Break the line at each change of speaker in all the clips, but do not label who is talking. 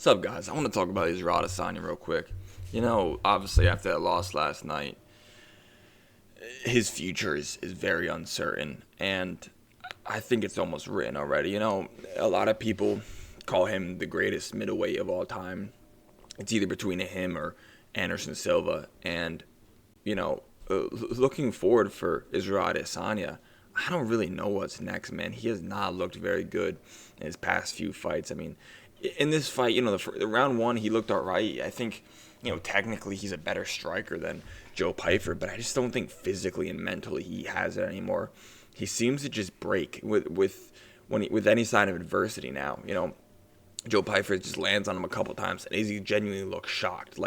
What's up, guys? I want to talk about Israel Adesanya real quick. Obviously after that loss last night, his future is very uncertain, and I think it's almost written already. A lot of people call him the greatest middleweight of all time. It's either between him or Anderson Silva, and looking forward for Israel Adesanya, I don't really know what's next, man. He has not looked very good in his past few fights. I mean, in this fight, the round one, he looked all right. I think, technically he's a better striker than Joe Pyfer, but I just don't think physically and mentally he has it anymore. He seems to just break with any sign of adversity now. Joe Pyfer just lands on him a couple times, and Izzy genuinely looks shocked.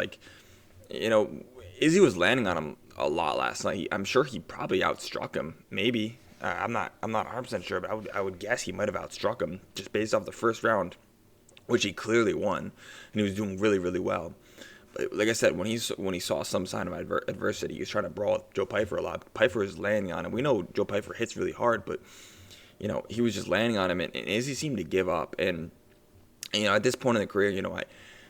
Izzy was landing on him a lot last night. I'm sure he probably outstruck him. Maybe I'm not 100% sure, but I would guess he might have outstruck him just based off the first round, which he clearly won, and he was doing really, really well. But like I said, when he saw some sign of adversity, he was trying to brawl Joe Pyfer a lot. Pyfer was landing on him. We know Joe Pyfer hits really hard, but he was just landing on him, and Izzy seemed to give up. And at this point in the career,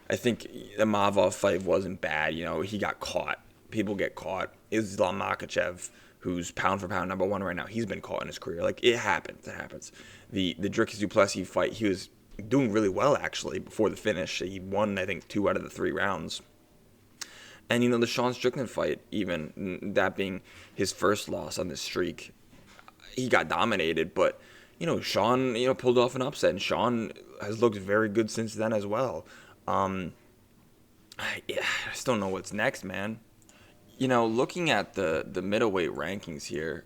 I think the Mavov fight wasn't bad. He got caught. People get caught. Islam Makhachev, who's pound for pound number one right now, he's been caught in his career. Like, it happens. It happens. The Dricus du Plessis fight, he was doing really well, actually, before the finish. He won, I think, 2 out of the 3 rounds. And, the Sean Strickland fight, even, that being his first loss on this streak, he got dominated. But, Sean, pulled off an upset. And Sean has looked very good since then as well. I just don't know what's next, man. Looking at the middleweight rankings here,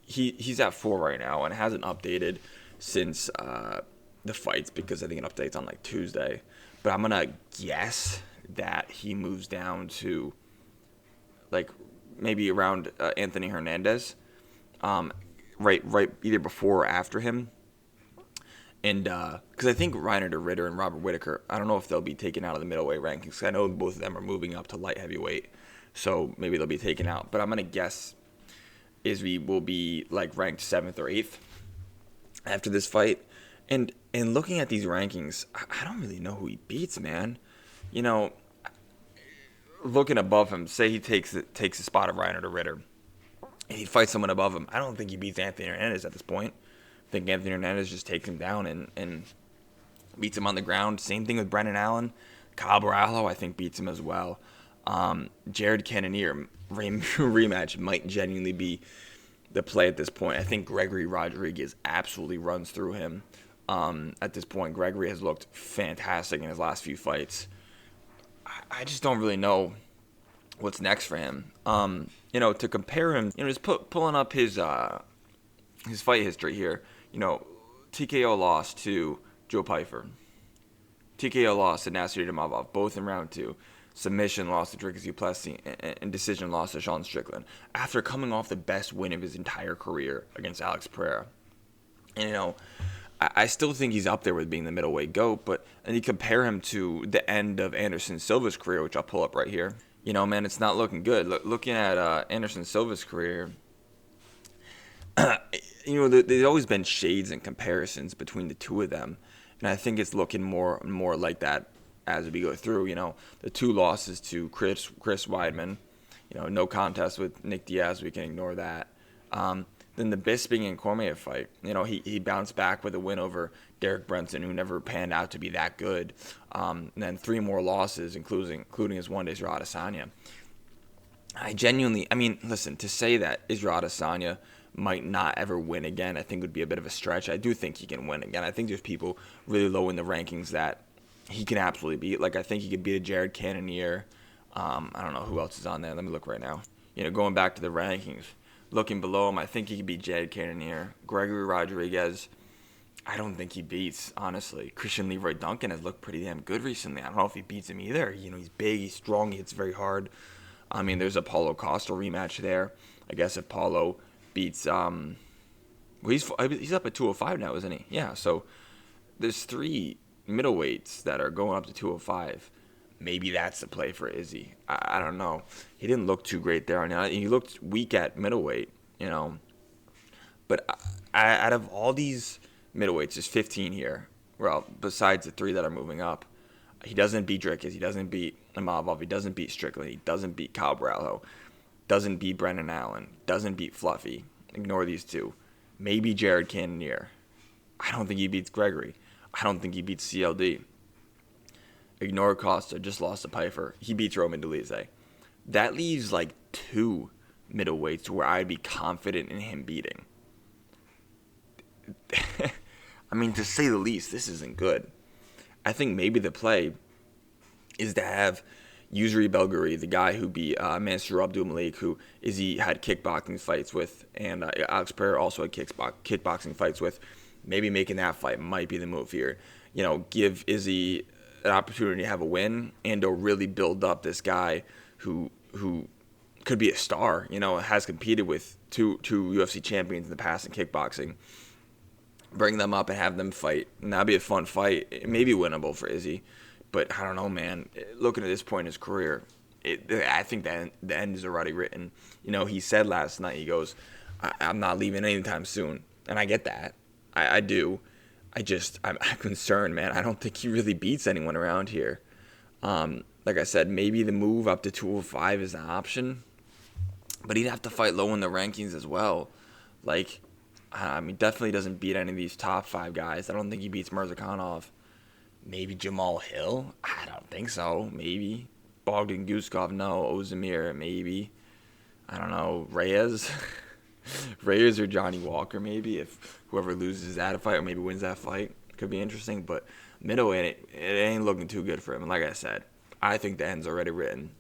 he's at 4 right now and hasn't updated since the fights, because I think it updates on Tuesday. But I'm gonna guess that he moves down to maybe around Anthony Hernandez, right either before or after him. And because I think Reiner de Ritter and Robert Whitaker, I don't know if they'll be taken out of the middleweight rankings, 'cause I know both of them are moving up to light heavyweight, so maybe they'll be taken out. But I'm gonna guess Izzy will be ranked 7th or 8th after this fight. And looking at these rankings, I don't really know who he beats, man. Looking above him, say he takes the spot of Reiner de Ritter, and he fights someone above him. I don't think he beats Anthony Hernandez at this point. I think Anthony Hernandez just takes him down and beats him on the ground. Same thing with Brendan Allen. Kyle Baralho, I think, beats him as well. Jared Cannonier rematch might genuinely be the play at this point. I think Gregory Rodriguez absolutely runs through him. At this point, Gregory has looked fantastic in his last few fights. I just don't really know what's next for him. To compare him, just pulling up his fight history here. TKO loss to Joe Pyfer. TKO loss to Nasser Imavov, both in round 2. Submission loss to Dricus du Plessis, and decision loss to Sean Strickland, after coming off the best win of his entire career against Alex Pereira. And, I still think he's up there with being the middleweight GOAT, and you compare him to the end of Anderson Silva's career, which I'll pull up right here. Man, it's not looking good. Looking at Anderson Silva's career, there's always been shades and comparisons between the two of them, and I think it's looking more and more like that as we go through. The 2 losses to Chris Weidman, no contest with Nick Diaz, we can ignore that. Then the Bisping and Cormier fight, he bounced back with a win over Derek Brunson, who never panned out to be that good. And then 3 more losses, including his one to Israel Adesanya. Listen, to say that Israel Adesanya might not ever win again, I think would be a bit of a stretch. I do think he can win again. I think there's people really low in the rankings that he can absolutely beat. I think he could beat a Jared Cannonier. I don't know who else is on there. Let me look right now. Going back to the rankings, looking below him, I think he could beat Jared Cannonier. Gregory Rodriguez, I don't think he beats, honestly. Christian Leroy Duncan has looked pretty damn good recently. I don't know if he beats him either. He's big, he's strong, he hits very hard. There's a Paulo Costa rematch there. I guess if Paulo beats, he's up at 205 now, isn't he? Yeah, so there's 3 middleweights that are going up to 205. Maybe that's the play for Izzy. I don't know. He didn't look too great there. He looked weak at middleweight, But out of all these middleweights, there's 15 here. Well, besides the 3 that are moving up. He doesn't beat Dricus. He doesn't beat Imavov. He doesn't beat Strickland. He doesn't beat Kyle Bralho. Doesn't beat Brendan Allen. Doesn't beat Fluffy. Ignore these 2. Maybe Jared Cannonier. I don't think he beats Gregory. I don't think he beats CLD. Ignore Costa. Just lost to Pfeiffer. He beats Roman Dolidze. That leaves like 2 middleweights where I'd be confident in him beating. I mean, to say the least, this isn't good. I think maybe the play is to have Yusri Belgari, the guy who beat Mansour Abdulmalik, who Izzy had kickboxing fights with, and Alex Pereira also had kickboxing fights with. Maybe making that fight might be the move here. Give Izzy an opportunity to have a win and to really build up this guy who could be a star. Has competed with two UFC champions in the past in kickboxing. Bring them up and have them fight, and that'd be a fun fight. It may be winnable for Izzy, but I don't know, man. Looking at this point in his career, I think that the end is already written. He said last night, he goes, I'm not leaving anytime soon, and I get that. I do. I'm concerned, man. I don't think he really beats anyone around here. Like I said, maybe the move up to 205 is an option, but he'd have to fight low in the rankings as well. He definitely doesn't beat any of these top 5 guys. I don't think he beats Mirzakhanov. Maybe Jamal Hill? I don't think so. Maybe. Bogdan Guskov? No. Ozdemir? Maybe. I don't know. Reyes? Reyes or Johnny Walker, maybe, if whoever loses that fight or maybe wins that fight. Could be interesting, but middleweight, it ain't looking too good for him. And like I said, I think the end's already written.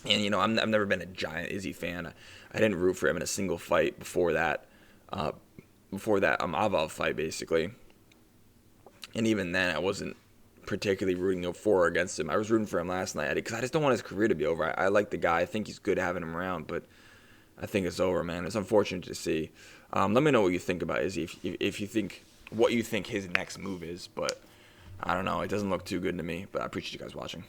And, I've never been a giant Izzy fan. I didn't root for him in a single fight before that. Avov fight, basically. And even then, I wasn't particularly rooting for or against him. I was rooting for him last night because I just don't want his career to be over. I like the guy. I think he's good having him around, but I think it's over, man. It's unfortunate to see. Let me know what you think about Izzy, if you think what you think his next move is. But I don't know. It doesn't look too good to me. But I appreciate you guys watching.